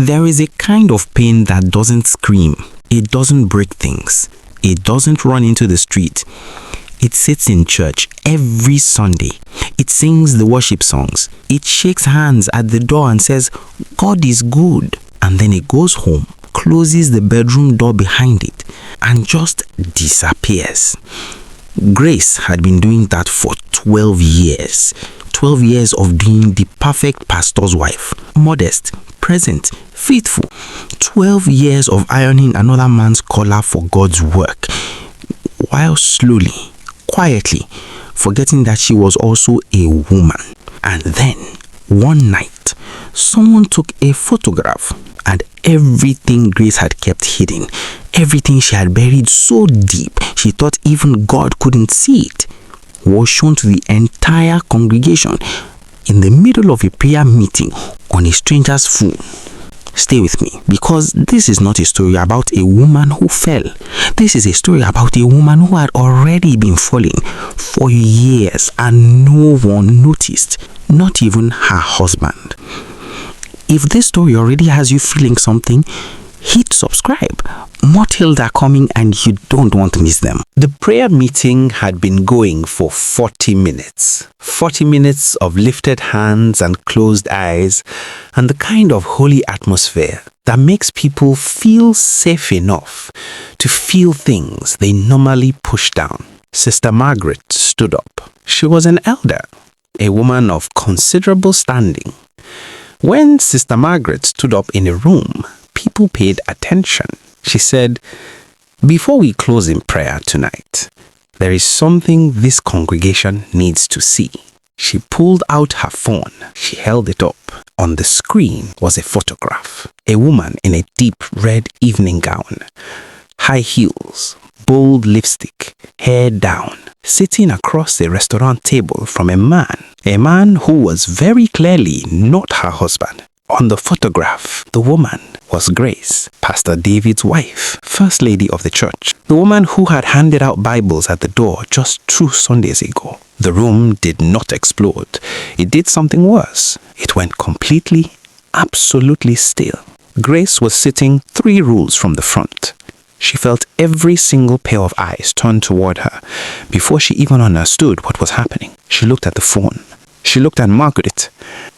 There is a kind of pain that doesn't scream, it doesn't break things, it doesn't run into the street. It sits in church every Sunday. It sings the worship songs. It shakes hands at the door and says, God is good. And then it goes home, closes the bedroom door behind it, and just disappears. Grace had been doing that for 12 years. 12 years of being the perfect pastor's wife. Modest, present, faithful. 12 years of ironing another man's collar for God's work, while slowly, quietly, forgetting that she was also a woman. And then, one night, someone took a photograph, and everything Grace had kept hidden, everything she had buried so deep she thought even God couldn't see it, was shown to the entire congregation in the middle of a prayer meeting on a stranger's phone. Stay with me, because this is not a story about a woman who fell. This is a story about a woman who had already been falling for years and no one noticed, not even her husband. If this story already has you feeling something, hit subscribe. More tales are coming and you don't want to miss them. The prayer meeting had been going for 40 minutes. 40 minutes of lifted hands and closed eyes, and the kind of holy atmosphere that makes people feel safe enough to feel things they normally push down. Sister Margaret stood up. She was an elder, a woman of considerable standing. When Sister Margaret stood up in a room, people paid attention. She said, "Before we close in prayer tonight, there is something this congregation needs to see." She pulled out her phone. She held it up. On the screen was a photograph. A woman in a deep red evening gown, high heels, bold lipstick, hair down, sitting across a restaurant table from a man who was very clearly not her husband. On the photograph, the woman was Grace, Pastor David's wife, First Lady of the church, the woman who had handed out Bibles at the door just 2 Sundays ago. The room did not explode. It did something worse. It went completely, absolutely still. Grace was sitting 3 rows from the front. She felt every single pair of eyes turned toward her before she even understood what was happening. She looked at the phone. She looked at Margaret,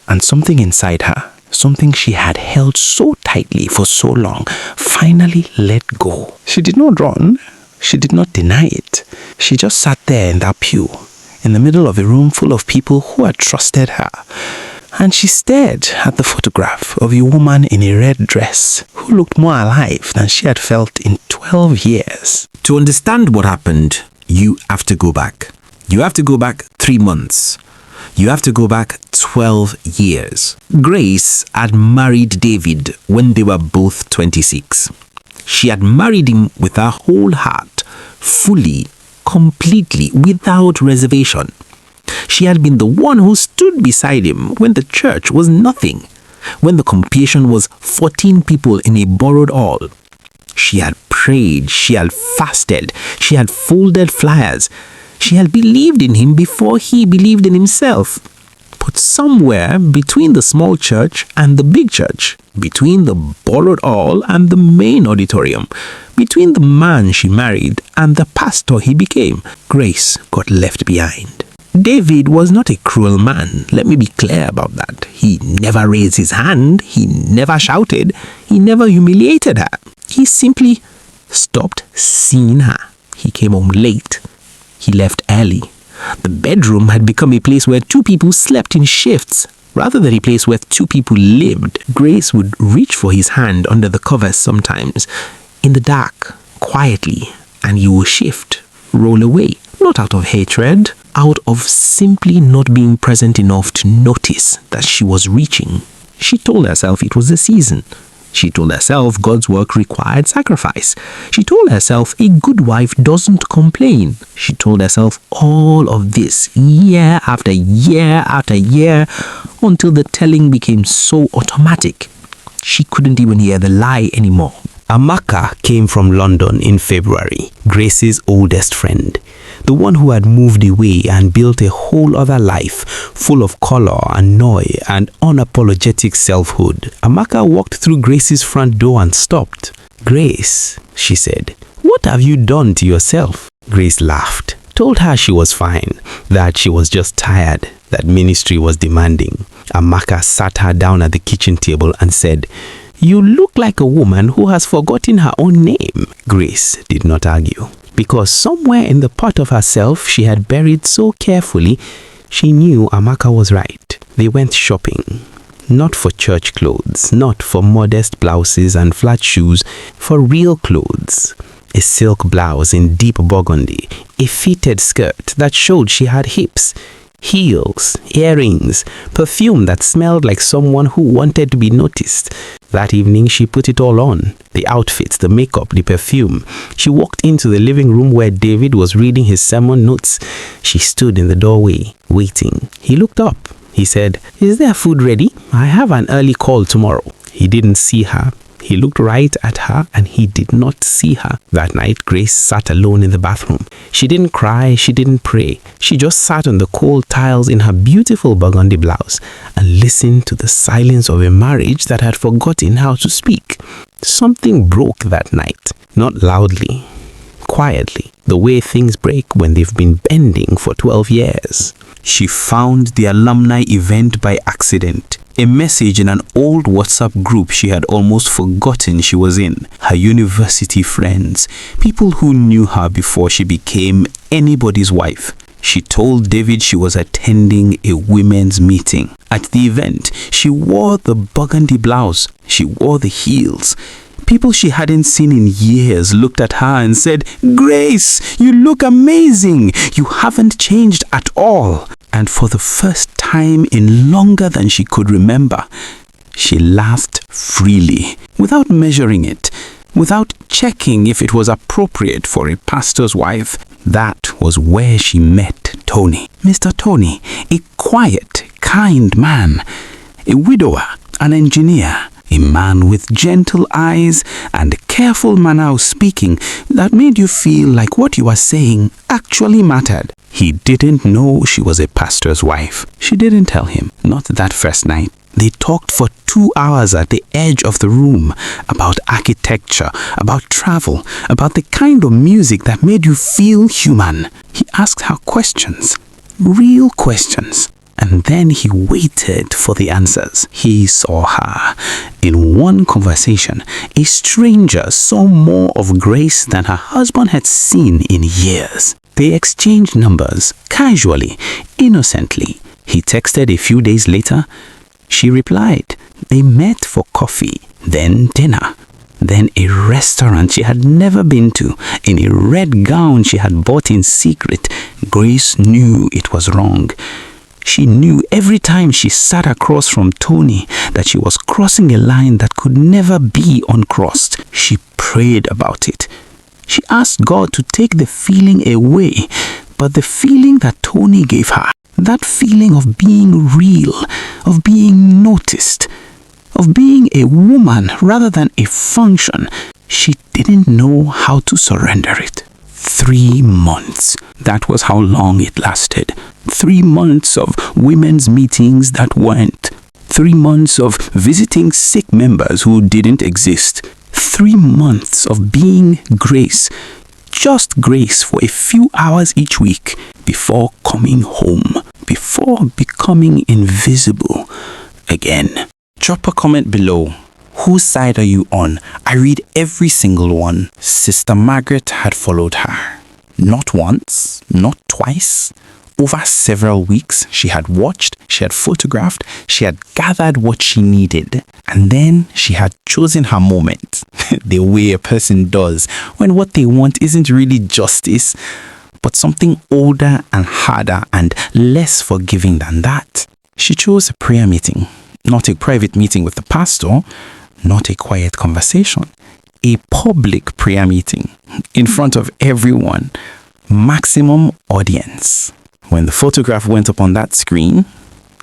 and something inside her, something she had held so tightly for so long, finally let go. She did not run. She did not deny it. She just sat there in that pew, in the middle of a room full of people who had trusted her. And she stared at the photograph of a woman in a red dress who looked more alive than she had felt in 12 years. To understand what happened, you have to go back. You have to go back 3 months. You have to go back 12 years. Grace had married David when they were both 26. She had married him with her whole heart, fully, completely, without reservation. She had been the one who stood beside him when the church was nothing, when the congregation was 14 people in a borrowed hall. She had prayed, she had fasted, she had folded flyers. She had believed in him before he believed in himself. But somewhere between the small church and the big church, between the borrowed hall and the main auditorium, between the man she married and the pastor he became, Grace got left behind. David was not a cruel man, let me be clear about that. He never raised his hand, he never shouted, he never humiliated her. He simply stopped seeing her. He came home late. He left early. The bedroom had become a place where 2 people slept in shifts, rather than a place where 2 people lived. Grace would reach for his hand under the covers sometimes, in the dark, quietly, and he would shift, roll away, not out of hatred, out of simply not being present enough to notice that she was reaching. She told herself it was the season. She told herself God's work required sacrifice. She told herself a good wife doesn't complain. She told herself all of this year after year after year until the telling became so automatic. She couldn't even hear the lie anymore. Amaka came from London in February, Grace's oldest friend. the one who had moved away and built a whole other life, full of color and noise and unapologetic selfhood. Amaka walked through Grace's front door and stopped. "Grace," she said, "what have you done to yourself?" Grace laughed, told her she was fine, that she was just tired, that ministry was demanding. Amaka sat her down at the kitchen table and said, "You look like a woman who has forgotten her own name." Grace did not argue, because somewhere in the part of herself she had buried so carefully, she knew Amaka was right. They went shopping. Not for church clothes, not for modest blouses and flat shoes, for real clothes. A silk blouse in deep burgundy, a fitted skirt that showed she had hips, heels, earrings, perfume that smelled like someone who wanted to be noticed. That evening she put it all on, the outfits, the makeup, the perfume. She walked into the living room where David was reading his sermon notes. She stood in the doorway, waiting. He looked up. He said, "Is there food ready? I have an early call tomorrow." He didn't see her. He looked right at her and he did not see her. That night, Grace sat alone in the bathroom. She didn't cry, she didn't pray. She just sat on the cold tiles in her beautiful burgundy blouse and listened to the silence of a marriage that had forgotten how to speak. Something broke that night, not loudly, quietly, the way things break when they've been bending for 12 years. She found the alumni event by accident. A message in an old WhatsApp group she had almost forgotten she was in. Her university friends, people who knew her before she became anybody's wife. She told David she was attending a women's meeting. At the event, she wore the burgundy blouse. She wore the heels. People she hadn't seen in years looked at her and said, "Grace, you look amazing. You haven't changed at all." And for the first time in longer than she could remember, she laughed freely, without measuring it, without checking if it was appropriate for a pastor's wife. That was where she met Tony. Mr. Tony, a quiet, kind man, a widower, an engineer, a man with gentle eyes and a careful manner of speaking that made you feel like what you were saying actually mattered. He didn't know she was a pastor's wife. She didn't tell him, not that first night. They talked for 2 hours at the edge of the room about architecture, about travel, about the kind of music that made you feel human. He asked her questions, real questions. And then he waited for the answers. He saw her. In one conversation, a stranger saw more of Grace than her husband had seen in years. They exchanged numbers, casually, innocently. He texted a few days later. She replied. They met for coffee, then dinner, then a restaurant she had never been to, in a red gown she had bought in secret. Grace knew it was wrong. She knew every time she sat across from Tony that she was crossing a line that could never be uncrossed. She prayed about it. She asked God to take the feeling away, but the feeling that Tony gave her, that feeling of being real, of being noticed, of being a woman rather than a function, she didn't know how to surrender it. 3 months. That was how long it lasted. 3 months of women's meetings that weren't. 3 months of visiting sick members who didn't exist. 3 months of being Grace, just Grace for a few hours each week before coming home, before becoming invisible again. Drop a comment below. Whose side are you on? I read every single one. Sister Margaret had followed her. Not once, not twice. Over several weeks, she had watched, she had photographed, she had gathered what she needed. And then she had chosen her moment, the way a person does when what they want isn't really justice, but something older and harder and less forgiving than that. She chose a prayer meeting, not a private meeting with the pastor, not a quiet conversation, a public prayer meeting in front of everyone, maximum audience. When the photograph went up on that screen,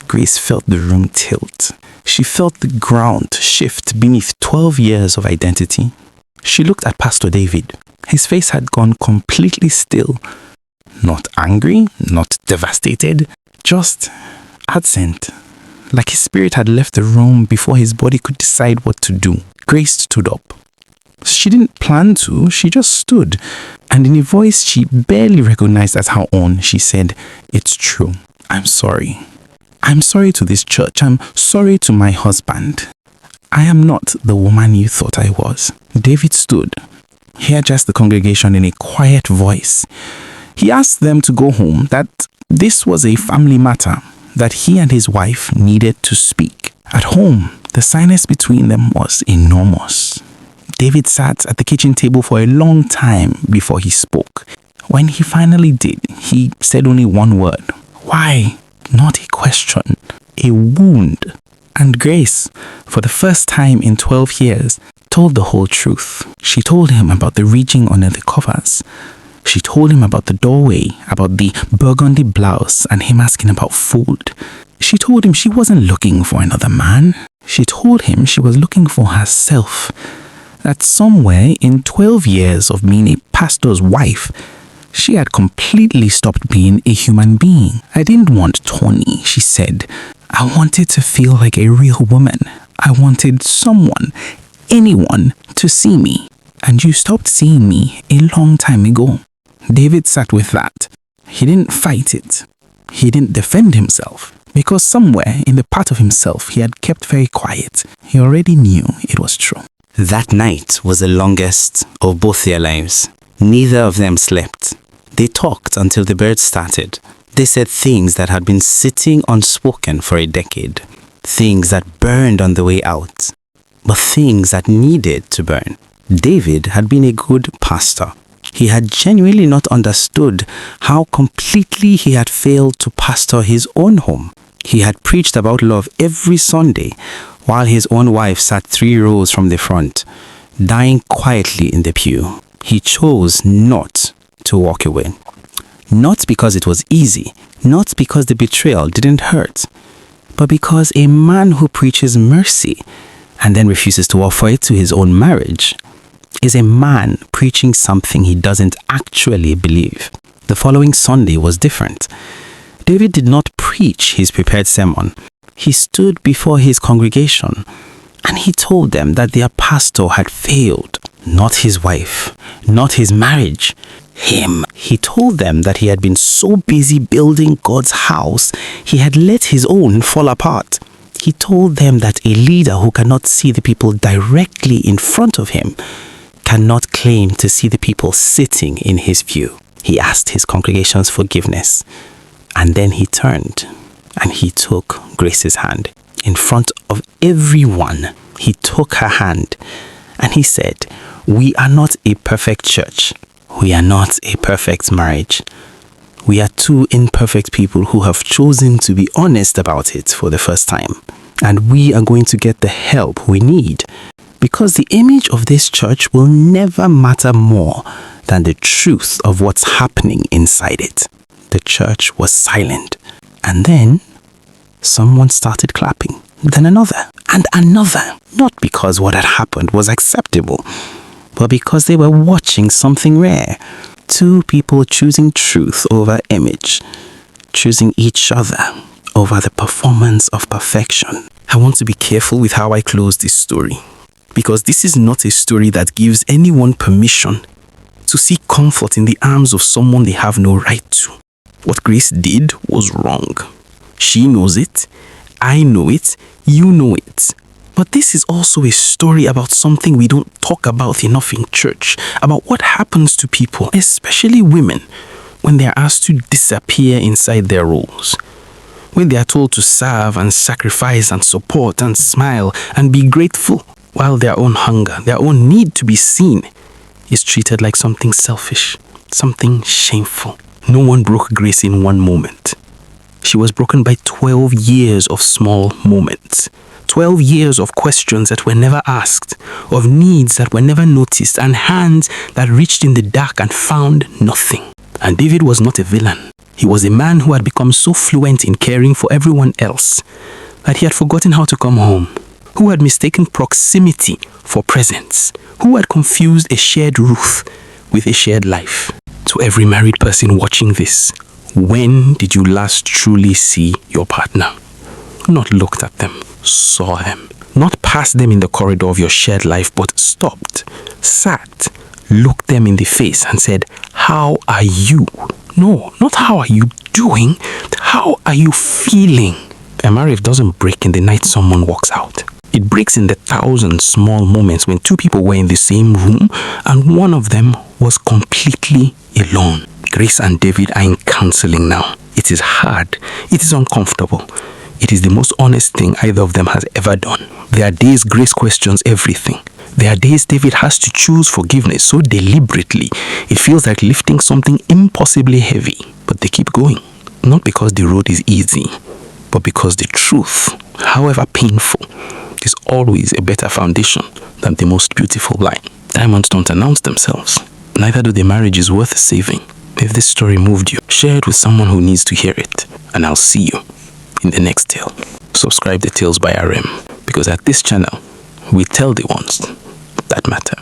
Grace felt the room tilt. She felt the ground shift beneath 12 years of identity. She looked at Pastor David. His face had gone completely still. not angry, not devastated, just absent. Like his spirit had left the room before his body could decide what to do. Grace stood up. She didn't plan to, she just stood. And in a voice she barely recognized as her own, she said, "It's true. I'm sorry. I'm sorry to this church. I'm sorry to my husband. I am not the woman you thought I was." David stood. He addressed the congregation in a quiet voice. He asked them to go home, that this was a family matter, that he and his wife needed to speak. At home, the silence between them was enormous. David sat at the kitchen table for a long time before he spoke. When he finally did, he said only one word. Why? Not a question. A wound. And Grace, for the first time in 12 years, told the whole truth. She told him about the reaching under the covers. She told him about the doorway, about the burgundy blouse, and him asking about food. She told him she wasn't looking for another man. She told him she was looking for herself. That somewhere in 12 years of being a pastor's wife, she had completely stopped being a human being. "I didn't want Tony," she said. "I wanted to feel like a real woman. I wanted someone, anyone, to see me. And you stopped seeing me a long time ago." David sat with that. He didn't fight it. He didn't defend himself. Because somewhere in the part of himself he had kept very quiet. He already knew it was true. That night was the longest of both their lives. Neither of them slept. They talked until the birds started. They said things that had been sitting unspoken for a decade. Things that burned on the way out. But things that needed to burn. David had been a good pastor. He had genuinely not understood how completely he had failed to pastor his own home. He had preached about love every Sunday, while his own wife sat 3 rows from the front, dying quietly in the pew. He chose not to walk away. Not because it was easy, not because the betrayal didn't hurt, but because a man who preaches mercy and then refuses to offer it to his own marriage is a man preaching something he doesn't actually believe. The following Sunday was different. David did not preach his prepared sermon. He stood before his congregation and he told them that their pastor had failed. Not his wife, not his marriage, him. He told them that he had been so busy building God's house, he had let his own fall apart. He told them that a leader who cannot see the people directly in front of him cannot claim to see the people sitting in his view. He asked his congregation's forgiveness, and then he turned and he took Grace's hand. In front of everyone, he took her hand and he said, "We are not a perfect church. We are not a perfect marriage. We are 2 imperfect people who have chosen to be honest about it for the first time. And we are going to get the help we need. Because the image of this church will never matter more than the truth of what's happening inside it." The church was silent. And then someone started clapping. Then another and another. Not because what had happened was acceptable, but because they were watching something rare. 2 people choosing truth over image, choosing each other over the performance of perfection. I want to be careful with how I close this story, because this is not a story that gives anyone permission to seek comfort in the arms of someone they have no right to. What Grace did was wrong. She knows it, I know it, you know it. But this is also a story about something we don't talk about enough in church, about what happens to people, especially women, when they are asked to disappear inside their roles. When they are told to serve and sacrifice and support and smile and be grateful, while their own hunger, their own need to be seen, is treated like something selfish, something shameful. No one broke Grace in one moment. She was broken by 12 years of small moments. 12 years of questions that were never asked, of needs that were never noticed, and hands that reached in the dark and found nothing. And David was not a villain. He was a man who had become so fluent in caring for everyone else that he had forgotten how to come home, who had mistaken proximity for presence, who had confused a shared roof with a shared life. To every married person watching this, when did you last truly see your partner? Not looked at them, saw them. Not passed them in the corridor of your shared life, but stopped, sat, looked them in the face and said, "How are you?" No, not how are you doing, how are you feeling? A marriage doesn't break in the night someone walks out. It breaks in the 1,000 small moments when two people were in the same room and one of them was completely alone. Grace and David are in counseling now. It is hard. It is uncomfortable. It is the most honest thing either of them has ever done. There are days Grace questions everything. There are days David has to choose forgiveness so deliberately. It feels like lifting something impossibly heavy. But they keep going. Not because the road is easy, but because the truth, however painful, is always a better foundation than the most beautiful lie. Diamonds don't announce themselves. Neither do the marriages worth saving. If this story moved you, share it with someone who needs to hear it. And I'll see you in the next tale. Subscribe to Tales by RM, because at this channel, we tell the ones that matter.